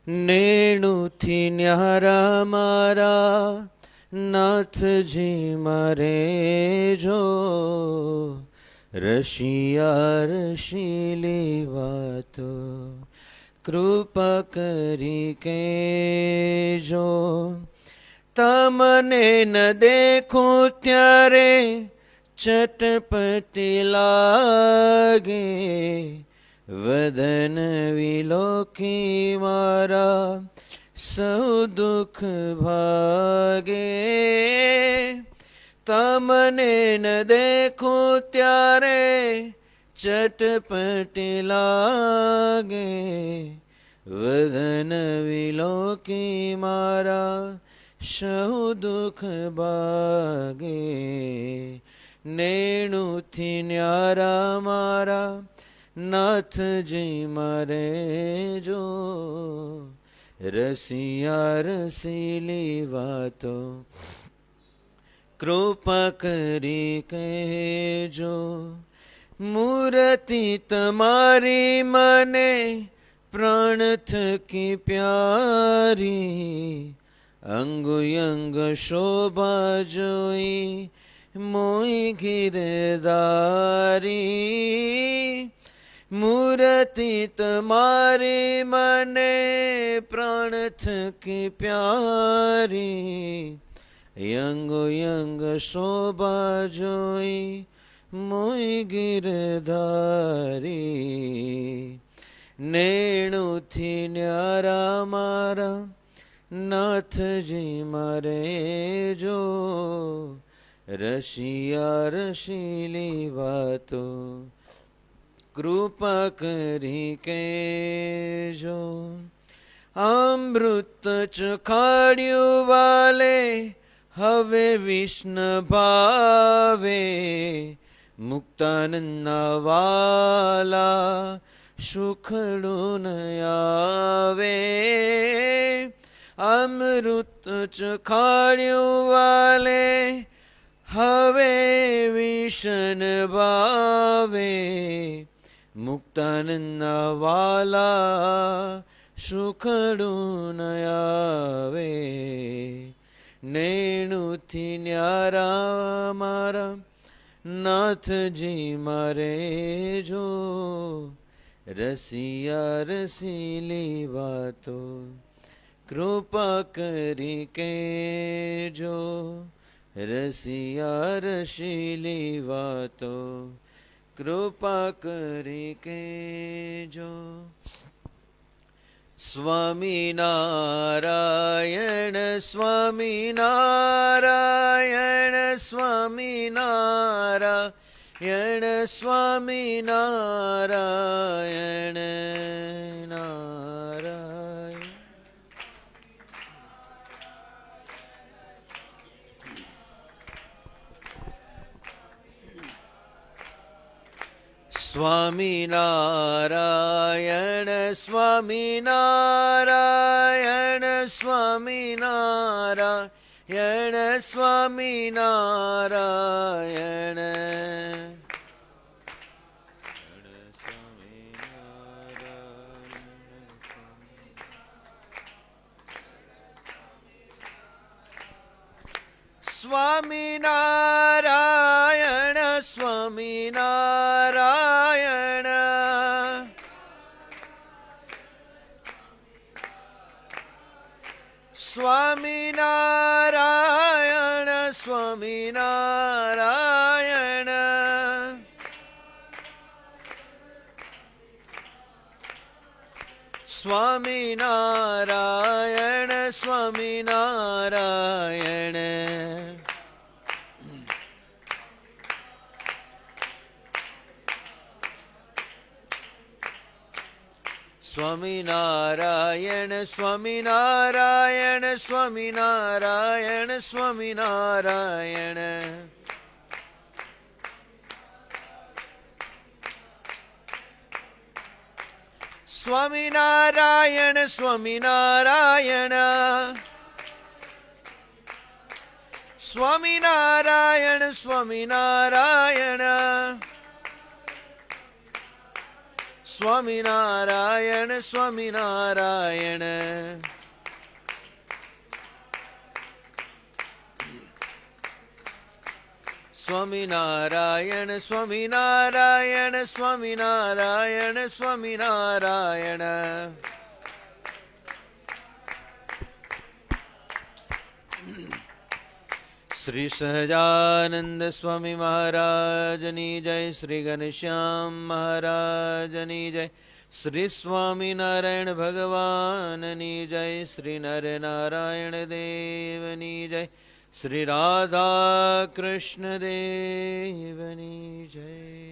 નેણુથી ન્યારા મારા નાથજી મારે જો રશિયા રશીલી વાતો કૃપા કરી કેજો. તમને ન દેખું ત્યારે ચટપટી લાગે, વદન વિલોકી મારા સૌ દુઃખ ભાગે. તમને ન દેખું ત્યારે ચટપટી લાગે, વદન વિલોકી મારા સૌ દુઃખ ભાગે. નેણુથી ન્યારા મારા નાથજી મારે જો રસિયા રસીલી વાતો કૃપા કરી કહેજો. મૂર્તિ તમારી મને પ્રાણ થકી પ્યારી, અંગુયંગ શોભા જોઈ મોઈ ગિરધારી. મૂર્તિ તમારી મને પ્રાણ થકી પ્યારી, યંગો યંગ શોભા જોઈ મોઈ ગિરધારી. નેણુથી ન્યારા મારા નાથજી મારે જો રશિયા રશીલી વાતો કૃપા કરી કહેજો. અમૃત ચખાડ્યું વાલે હવે વિષ્ણુ ભાવે, મુક્તાનંદના વાલા સુખડું ન આવે. અમૃત ચખાડ્યું વાલે હવે વિષ્ણુ ભાવે, મુક્તાનંદના વાલા સુખડું ન આવે. નેણુથી ન્યારા મારા નાથજી મારે જો રસિયા રસીલી વાતો કૃપા કરી કહેજો. રસિયા રસીલી વાતો કૃપા કરી કહેજો. સ્વામિનારાયણ સ્વામિનારાયણ સ્વામિનારાયણ સ્વામિનારાયણ નારાયણ. સ્વામિનારાયણ સ્વામિનારાયણ સ્વામિનારાયણ સ્વામિનારાયણ. સ્વામિનારાયણ સ્વામિનારાયણ સ્વામિનારાયણ સ્વામિનારાયણ સ્વામિનારાયણ સ્વામિનારાયણ. સ્વામિનારાયણ સ્વામિનારાયણ સ્વામિનારાયણ સ્વામિનારાયણ. સ્વામિનારાયણ સ્વામિનારાયણ સ્વામિનારાયણ સ્વામિનારાયણ સ્વામિનારાયણ સ્વામિનારાયણ. સ્વામિનારાયણ સ્વામિનારાયણ સ્વામિનારાયણ સ્વામિનારાયણ. શ્રી સહજાનંદ સ્વામી મહારાજની જય. શ્રી ઘનશ્યામ મહારાજની જય. શ્રી સ્વામિનારાયણ ભગવાનની જય. શ્રી નરનારાયણ દેવની જય. શ્રી રાધા કૃષ્ણ દેવની જય.